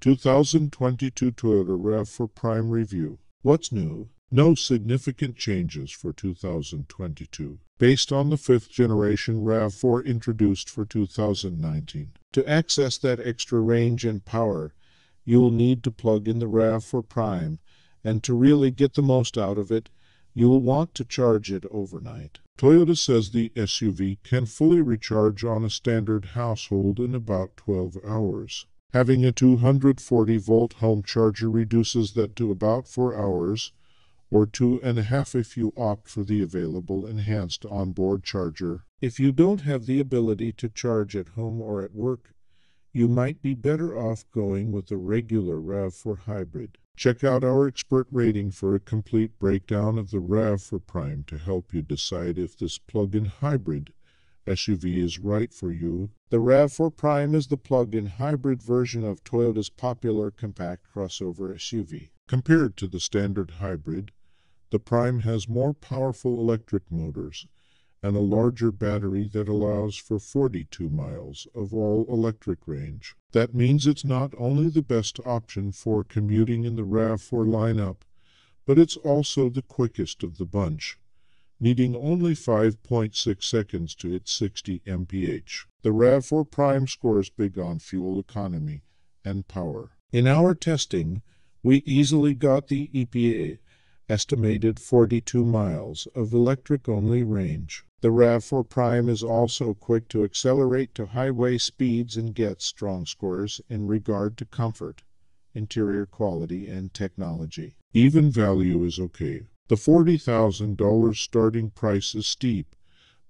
2022 Toyota RAV4 Prime Review. What's new? No significant changes for 2022, based on the 5th generation RAV4 introduced for 2019. To access that extra range and power, you'll need to plug in the RAV4 Prime, and to really get the most out of it, you'll want to charge it overnight. Toyota says the SUV can fully recharge on a standard household in about 12 hours. Having a 240-volt home charger reduces that to about 4 hours, or 2.5 if you opt for the available enhanced onboard charger. If you don't have the ability to charge at home or at work, you might be better off going with a regular RAV4 hybrid. Check out our expert rating for a complete breakdown of the RAV4 Prime to help you decide if this plug-in hybrid SUV is right for you. The RAV4 Prime is the plug-in hybrid version of Toyota's popular compact crossover SUV. Compared to the standard hybrid, the Prime has more powerful electric motors and a larger battery that allows for 42 miles of all-electric range. That means it's not only the best option for commuting in the RAV4 lineup, but it's also the quickest of the bunch, needing only 5.6 seconds to hit 60 mph. The RAV4 Prime scores big on fuel economy and power. In our testing, we easily got the EPA estimated 42 miles of electric-only range. The RAV4 Prime is also quick to accelerate to highway speeds and gets strong scores in regard to comfort, interior quality, and technology. Even value is okay. The $40,000 starting price is steep,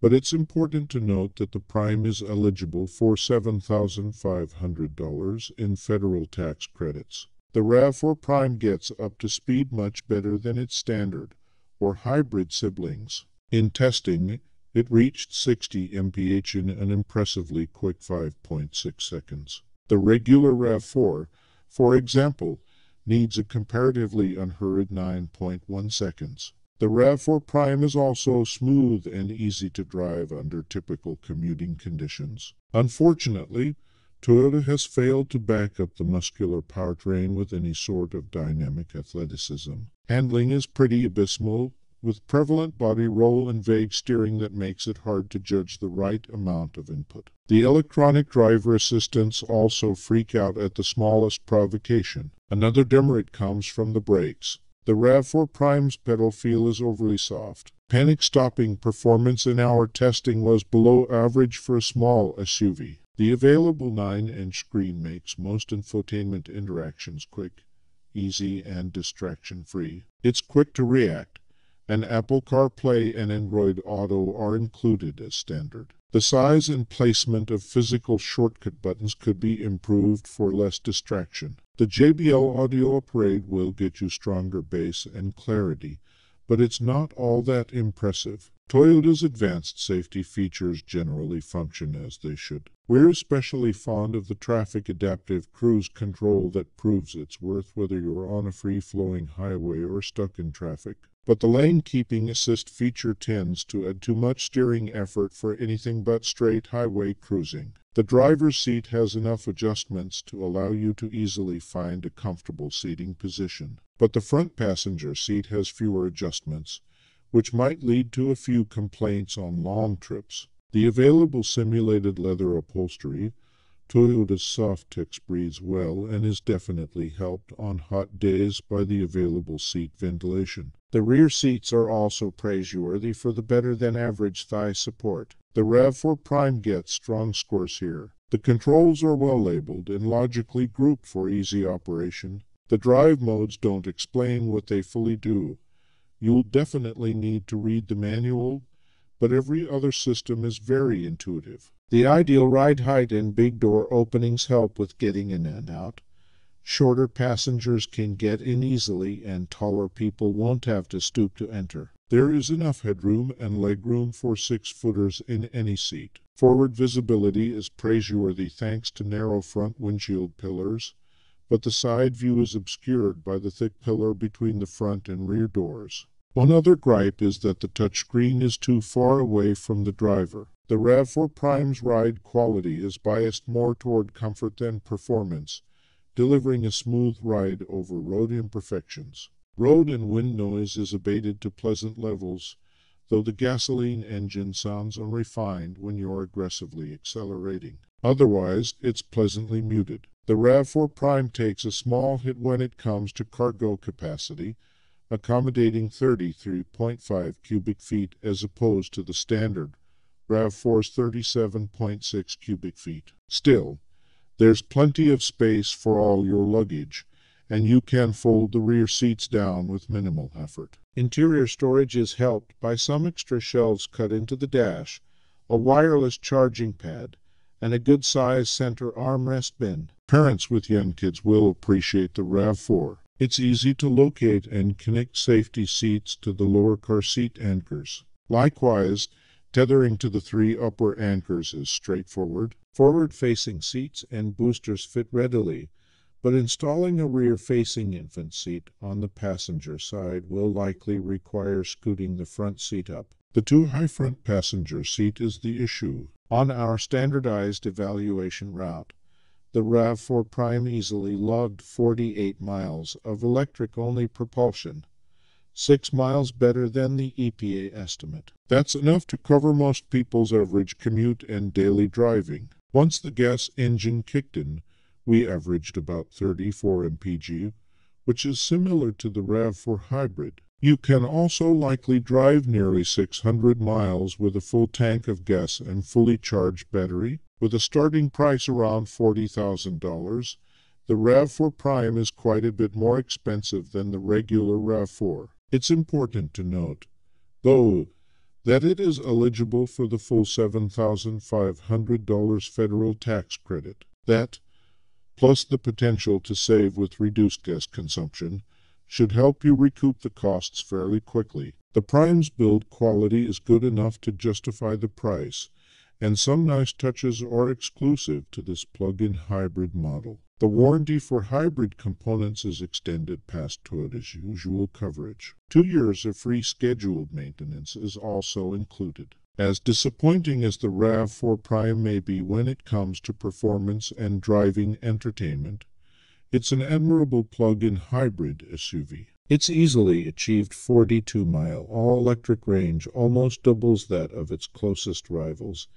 but it's important to note that the Prime is eligible for $7,500 in federal tax credits. The RAV4 Prime gets up to speed much better than its standard or hybrid siblings. In testing, it reached 60 mph in an impressively quick 5.6 seconds. The regular RAV4, for example, needs a comparatively unhurried 9.1 seconds. The RAV4 Prime is also smooth and easy to drive under typical commuting conditions. Unfortunately, Toyota has failed to back up the muscular powertrain with any sort of dynamic athleticism. Handling is pretty abysmal, with prevalent body roll and vague steering that makes it hard to judge the right amount of input. The electronic driver assistants also freak out at the smallest provocation. Another demerit comes from the brakes. The RAV4 Prime's pedal feel is overly soft. Panic-stopping performance in our testing was below average for a small SUV. The available 9-inch screen makes most infotainment interactions quick, easy, and distraction-free. It's quick to react, and Apple CarPlay and Android Auto are included as standard. The size and placement of physical shortcut buttons could be improved for less distraction. The JBL audio upgrade will get you stronger bass and clarity, but it's not all that impressive. Toyota's advanced safety features generally function as they should. We're especially fond of the traffic adaptive cruise control that proves its worth whether you're on a free-flowing highway or stuck in traffic. But the lane keeping assist feature tends to add too much steering effort for anything but straight highway cruising. The driver's seat has enough adjustments to allow you to easily find a comfortable seating position, but the front passenger seat has fewer adjustments, which might lead to a few complaints on long trips. The available simulated leather upholstery, Toyota's Softex, breathes well and is definitely helped on hot days by the available seat ventilation. The rear seats are also praiseworthy for the better-than-average thigh support. The RAV4 Prime gets strong scores here. The controls are well labeled and logically grouped for easy operation. The drive modes don't explain what they fully do. You'll definitely need to read the manual, but every other system is very intuitive. The ideal ride height and big door openings help with getting in and out. Shorter passengers can get in easily, and taller people won't have to stoop to enter. There is enough headroom and legroom for 6-footers in any seat. Forward visibility is praiseworthy thanks to narrow front windshield pillars, but the side view is obscured by the thick pillar between the front and rear doors. One other gripe is that the touchscreen is too far away from the driver. The RAV4 Prime's ride quality is biased more toward comfort than performance, delivering a smooth ride over road imperfections. Road and wind noise is abated to pleasant levels, though the gasoline engine sounds unrefined when you're aggressively accelerating. Otherwise, it's pleasantly muted. The RAV4 Prime takes a small hit when it comes to cargo capacity, accommodating 33.5 cubic feet as opposed to the standard RAV4's 37.6 cubic feet. Still, there's plenty of space for all your luggage, and you can fold the rear seats down with minimal effort. Interior storage is helped by some extra shelves cut into the dash, a wireless charging pad, and a good-sized center armrest bin. Parents with young kids will appreciate the RAV4. It's easy to locate and connect safety seats to the lower car seat anchors. Likewise, tethering to the three upper anchors is straightforward. Forward-facing seats and boosters fit readily, but installing a rear-facing infant seat on the passenger side will likely require scooting the front seat up. The too-high front passenger seat is the issue. On our standardized evaluation route, the RAV4 Prime easily logged 48 miles of electric-only propulsion, 6 miles better than the EPA estimate. That's enough to cover most people's average commute and daily driving. Once the gas engine kicked in, we averaged about 34 mpg, which is similar to the RAV4 Hybrid. You can also likely drive nearly 600 miles with a full tank of gas and fully charged battery. With a starting price around $40,000, the RAV4 Prime is quite a bit more expensive than the regular RAV4. It's important to note, though, that it is eligible for the full $7,500 federal tax credit. That, plus the potential to save with reduced gas consumption, should help you recoup the costs fairly quickly. The Prime's build quality is good enough to justify the price, and some nice touches are exclusive to this plug-in hybrid model. The warranty for hybrid components is extended past Toyota's usual coverage. 2 years of free scheduled maintenance is also included. As disappointing as the RAV4 Prime may be when it comes to performance and driving entertainment, it's an admirable plug-in hybrid SUV. Its easily achieved 42-mile all-electric range almost doubles that of its closest rivals,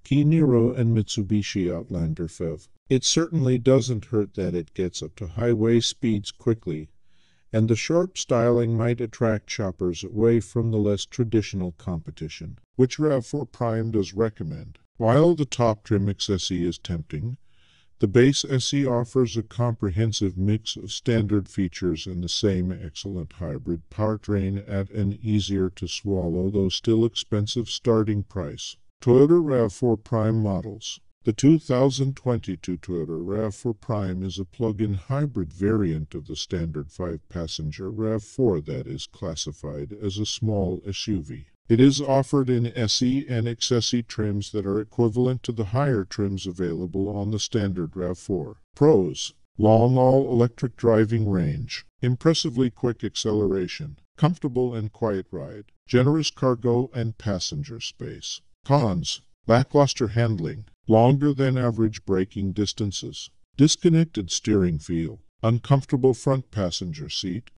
Kia Niro and Mitsubishi Outlander PHEV. It certainly doesn't hurt that it gets up to highway speeds quickly, and the sharp styling might attract shoppers away from the less traditional competition, which RAV4 Prime does recommend. While the top trim XSE is tempting, the base SE offers a comprehensive mix of standard features and the same excellent hybrid powertrain at an easier-to-swallow though still expensive starting price. Toyota RAV4 Prime models. The 2022 Toyota RAV4 Prime is a plug-in hybrid variant of the standard 5-passenger RAV4 that is classified as a small SUV. It is offered in SE and XSE trims that are equivalent to the higher trims available on the standard RAV4. Pros: long all-electric driving range, impressively quick acceleration, comfortable and quiet ride, generous cargo and passenger space. Cons: lackluster handling, longer than average braking distances, disconnected steering feel, uncomfortable front passenger seat,